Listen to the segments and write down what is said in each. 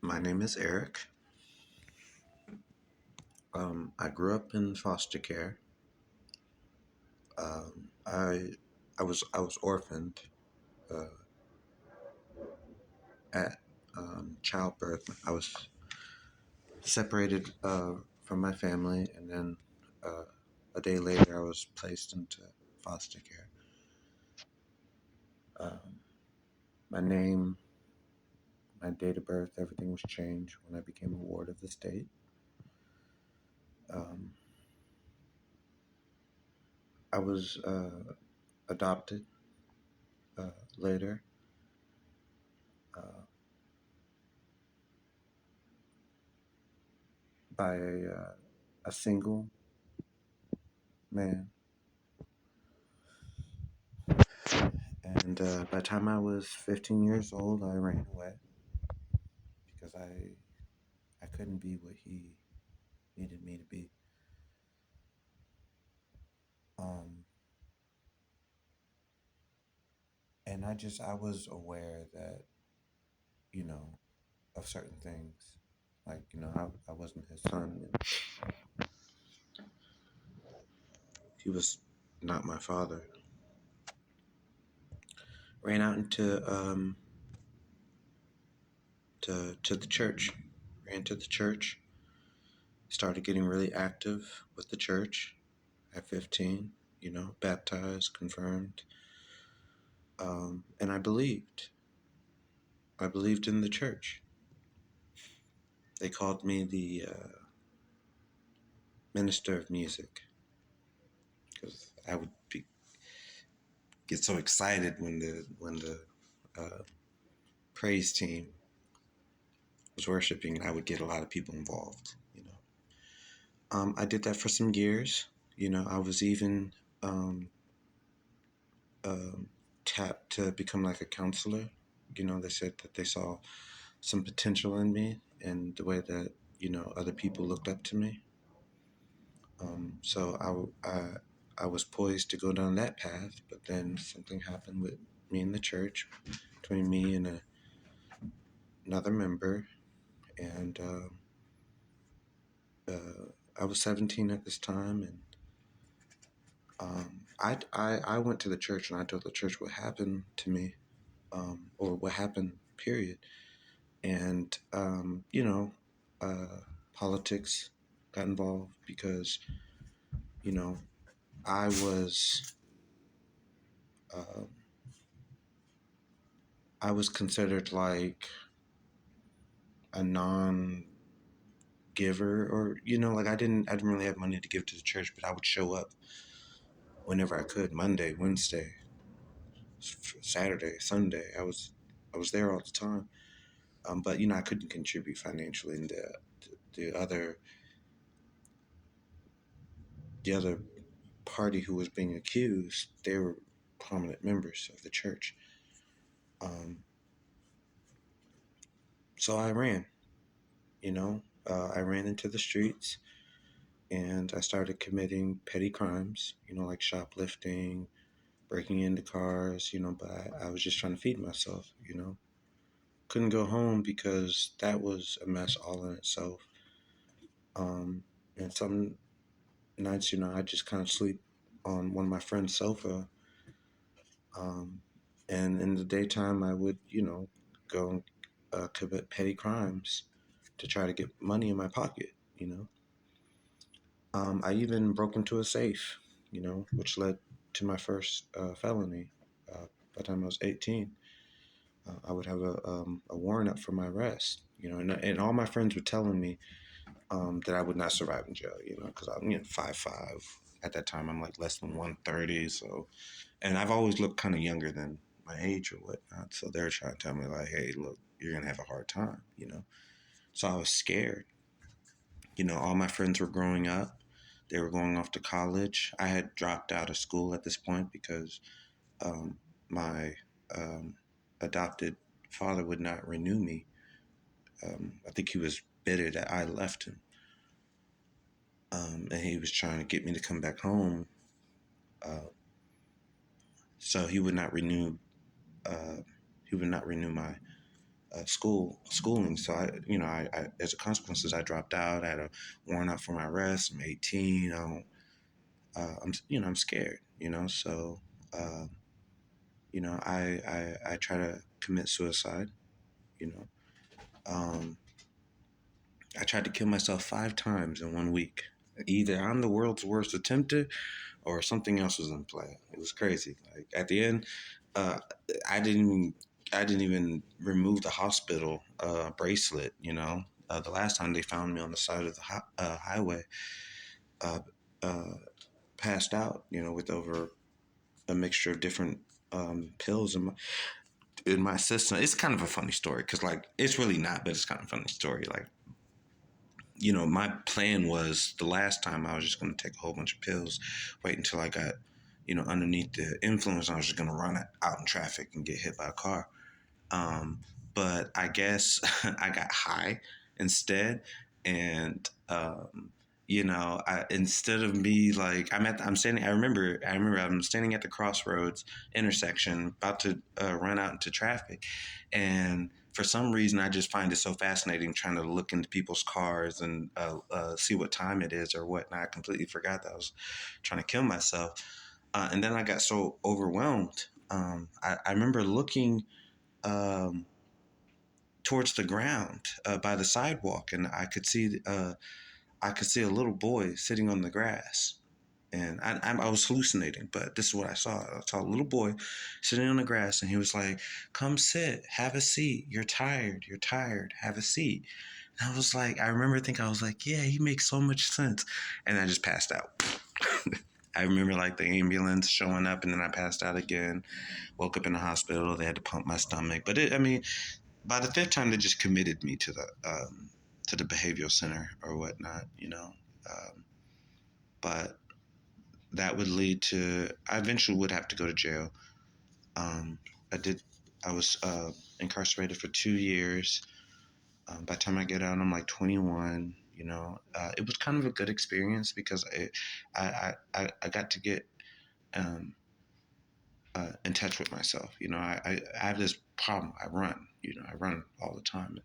My name is Eric. I grew up in foster care. I was orphaned uh, at childbirth. I was separated from my family, and then uh, a day later, I was placed into foster care. Um, my name, my date of birth, everything was changed when I became a ward of the state. Um, I was adopted later. Uh, by a single man. And by the time I was 15 years old, I ran away because I couldn't be what he needed me to be. Um, and I was aware that, you know, of certain things. Like, I wasn't his son. He was not my father. Ran out into to the church. Ran to the church. Started getting really active with the church at 15. Baptized, confirmed. And I believed. I believed in the church. They called me the minister of music because I would get so excited when the uh, praise team was worshiping, and I would get a lot of people involved. I did that for some years. I was even um, um, tapped to become like a counselor. They said that they saw some potential in me and the way that other people looked up to me. So I was poised to go down that path, but then something happened with me and the church, between me and another member, and I was 17 at this time, and I went to the church and I told the church what happened to me, or what happened, period, and politics got involved because you know I was. Uh, I was considered like a non giver, or like I didn't really have money to give to the church, but I would show up whenever I could. Monday, Wednesday, Saturday, Sunday. I was there all the time. But I couldn't contribute financially, and the other party who was being accused, they were prominent members of the church. um, so I ran. I ran into the streets, and I started committing petty crimes, like shoplifting, breaking into cars, but I was just trying to feed myself. Couldn't go home because that was a mess all in itself. Um, and some nights, I just kind of sleep on one of my friend's sofa. Um, and in the daytime, I would, go and commit petty crimes to try to get money in my pocket. I even broke into a safe, which led to my first felony. By the time I was 18, I would have a warrant up for my arrest, and all my friends were telling me that I would not survive in jail, because I'm 5'5". At that time, I'm like less than 130. So, and I've always looked kind of younger than my age or whatnot. So they're trying to tell me like, hey, look, you're going to have a hard time. So I was scared. All my friends were growing up. They were going off to college. I had dropped out of school at this point because um, my um, adopted father would not renew me. I think he was bitter that I left him, and he was trying to get me to come back home. Uh, so he would not renew. Uh, he would not renew my schooling. So I as a consequences, I dropped out. I had a warrant out for my arrest. I'm 18. I'm scared. So uh, I try to commit suicide. You know, um, I tried to kill myself 5 times in 1 week. Either I'm the world's worst attempter, or something else was in play. It was crazy. Like at the end, uh, I didn't even I didn't even remove the hospital bracelet. The last time they found me on the side of the highway, uh, uh, passed out. With over a mixture of different pills in my system. It's kind of a funny story because like it's really not, but it's kind of a funny story. Like my plan was the last time I was just going to take a whole bunch of pills, wait until I got, underneath the influence. I was just going to run out in traffic and get hit by a car. Um, but I guess I got high instead, and instead of me like I'm standing. I remember I'm standing at the crossroads intersection, about to run out into traffic, and for some reason I just find it so fascinating trying to look into people's cars and see what time it is or whatnot. I completely forgot that I was trying to kill myself, and then I got so overwhelmed. I remember looking um, towards the ground by the sidewalk, and I could see a little boy sitting on the grass. And I was hallucinating, but this is what I saw. I saw a little boy sitting on the grass, and he was like, "Come sit, have a seat. You're tired. You're tired. Have a seat." And I was like, I remember thinking, I was like, "Yeah, he makes so much sense." And I just passed out. I remember like the ambulance showing up, and then I passed out again. Woke up in the hospital. They had to pump my stomach, but I mean, by the fifth time, they just committed me to the behavioral center or whatnot. Um, but that would lead to I eventually would have to go to jail. Um, I did. I was incarcerated for 2 years. By the time I get out, I'm like 21. It was kind of a good experience because I got to get um, in touch with myself. I have this problem. I run. I run all the time.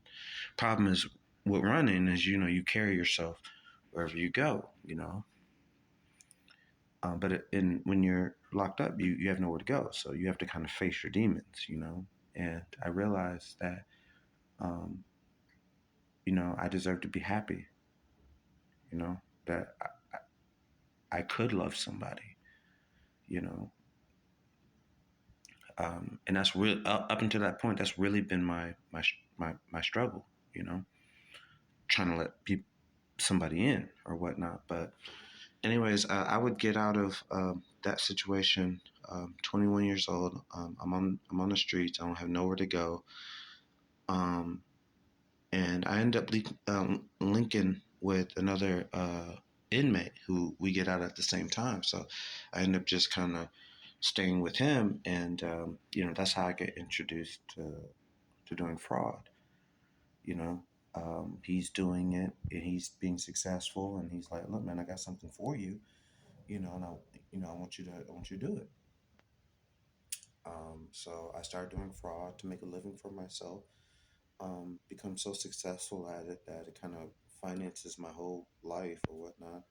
Problem is with running is you carry yourself wherever you go. But when you're locked up, you have nowhere to go, so you have to kind of face your demons. And I realized that um, I deserve to be happy. That I could love somebody. You know, and that's real. Up until that point, that's really been my struggle. Trying to let somebody in or whatnot. But anyways, I would get out of that situation. 21 years old. I'm on the streets. I don't have nowhere to go. Um, and I end up linking with another inmate who we get out at the same time. So I end up just kind of staying with him, and that's how I get introduced to doing fraud. You know, he's doing it, and he's being successful, and he's like, "Look, man, I got something for you." And I want you to do it. So I started doing fraud to make a living for myself. Become so successful at it that it kind of finances my whole life or whatnot.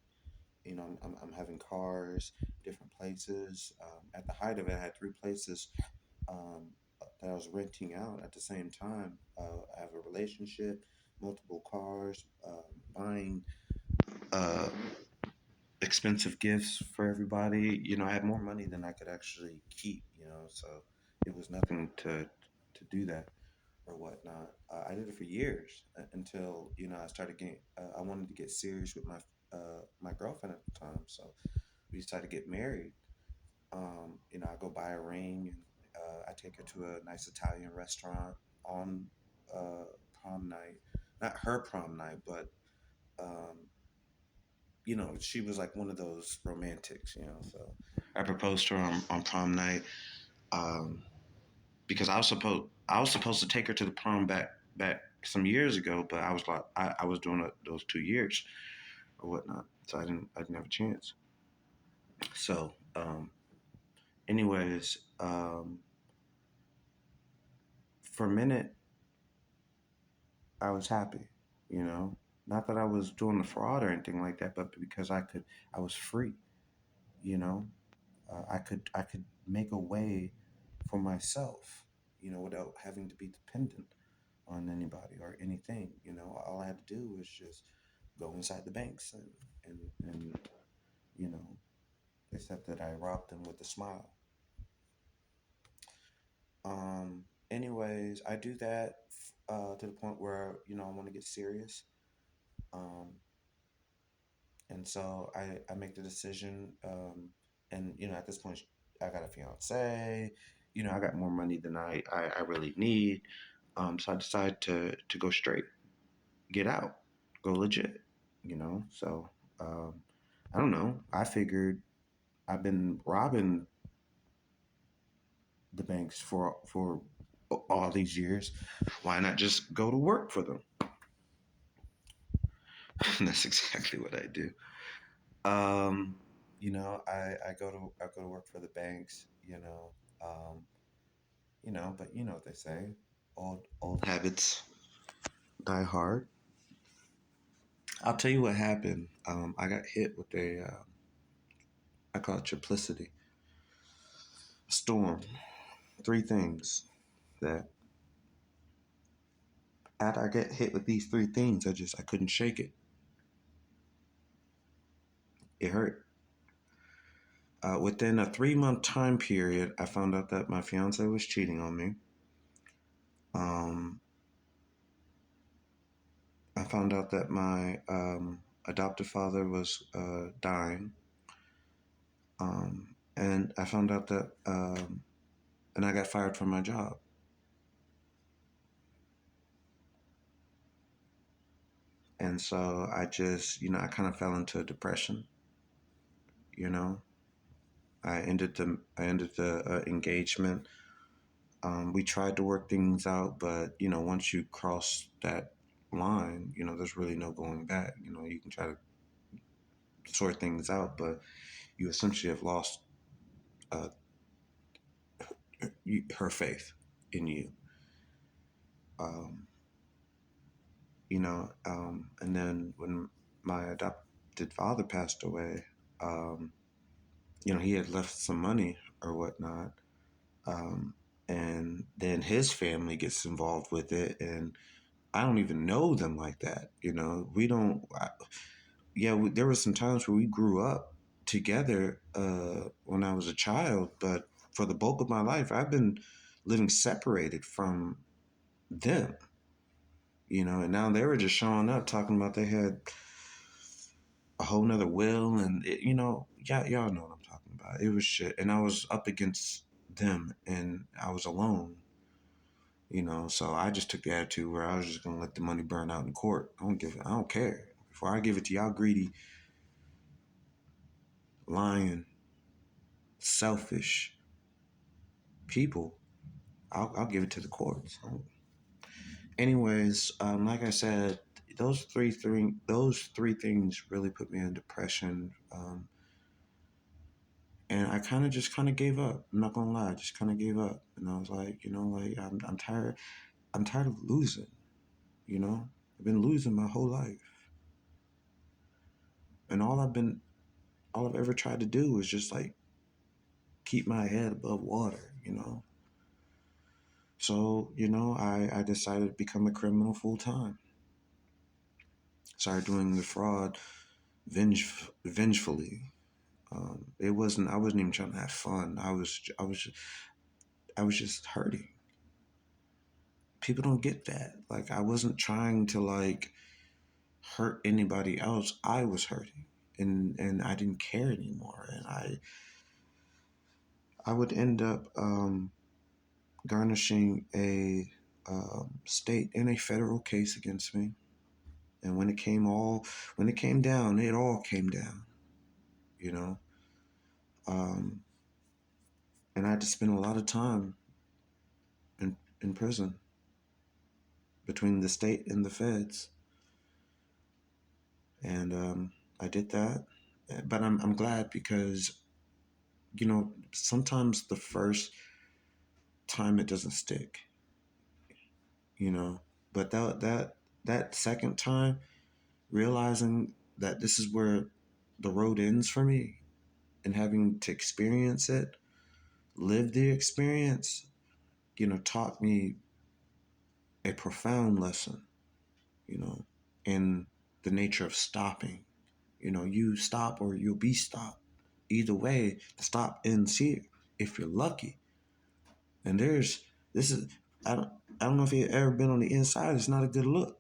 I'm having cars, different places. At the height of it, I had 3 places um, that I was renting out at the same time. I have a relationship, multiple cars, buying uh, expensive gifts for everybody. I had more money than I could actually keep. So it was nothing to do that or whatnot. I did it for years until I started getting. I wanted to get serious with my girlfriend at the time, so we decided to get married. I go buy a ring, and I take her to a nice Italian restaurant on prom night. Not her prom night, but um, she was like one of those romantics. So I proposed to her on prom night. Um, because I was supposed to take her to the prom back some years ago, but I was like I was doing those 2 years or whatnot, so I didn't have a chance. So, anyways, for a minute I was happy, you know. Not that I was doing the fraud or anything like that, but because I was free, you know. I could make a way for myself, you know, without having to be dependent on anybody or anything. You know, all I had to do was just go inside the banks and you know, except that I robbed them with a smile. Anyways, I do that to the point where you know I want to get serious. Um, and so I make the decision. And you know, at this point, I got a fiance. You know, I got more money than I really need. So I decided to go straight, get out, go legit. You know, so um, I don't know. I figured I've been robbing the banks for all these years. Why not just go to work for them? That's exactly what I do. Um, you know, I go to work for the banks. You know, but you know what they say, old habits die hard. I'll tell you what happened. I got hit with I call it triplicity storm. Three things that after I get hit with these three things, I couldn't shake it. It hurt. Within a 3 month time period, I found out that my fiance was cheating on me. Um, I found out that my adoptive father was dying. And I found out that, and I got fired from my job. And so I just, you know, I kind of fell into a depression. You know, I ended the engagement. We tried to work things out, but you know, once you cross that line, you know, there's really no going back. You know, you can try to sort things out, but you essentially have lost uh, her faith in you. Um, you know, and then when my adopted father passed away, um, you know, he had left some money or whatnot. Um, and then his family gets involved with it, and I don't even know them like that. You know, we don't. Yeah, there were some times where we grew up together when I was a child, but for the bulk of my life, I've been living separated from them. You know, and now they were just showing up talking about they had a whole nother will, and you know, y'all know what I'm talking about. It was shit, and I was up against them, and I was alone. You know, so I just took the attitude where I was just gonna let the money burn out in court. I don't care. Before I give it to y'all greedy, lying, selfish people, I'll give it to the courts. Anyways, like I said, those three things really put me in depression. And I kind of gave up. I'm not gonna lie, I just kind of gave up. And I was like, you know, like I'm tired. I'm tired of losing. You know, I've been losing my whole life, and all I've ever tried to do was just like keep my head above water. You know, so you know, I decided to become a criminal full time. Started doing the fraud vengefully. It wasn't. I wasn't even trying to have fun. I was just hurting. People don't get that. Like I wasn't trying to like hurt anybody else. I was hurting, and I didn't care anymore. And I would end up garnishing a state and a federal case against me. And when it came down, it all came down. You know, um, and I had to spend a lot of time in prison between the state and the feds. And I did that, but I'm glad because you know sometimes the first time it doesn't stick, you know, but that that second time, realizing that this is where the road ends for me and having to experience it, live the experience, taught me a profound lesson, you know, in the nature of stopping. You stop or you'll be stopped. Either way, the stop ends here if you're lucky. And this is, I don't, I don't know if you've ever been on the inside. It's not a good look.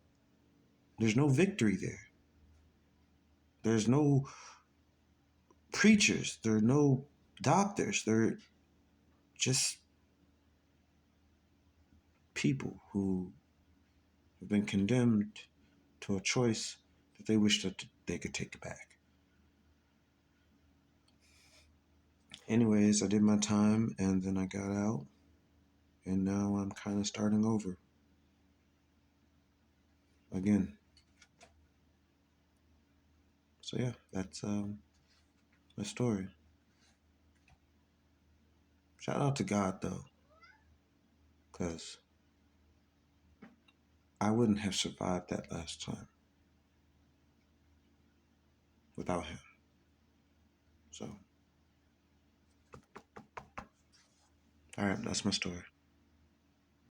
There's no victory there. There's no preachers. There are no doctors. They're just people who have been condemned to a choice that they wish that they could take it back. Anyways, I did my time and then I got out, and now I'm kind of starting over again. So yeah, that's my story. Shout out to God though, because I wouldn't have survived that last time without Him. So, all right, that's my story.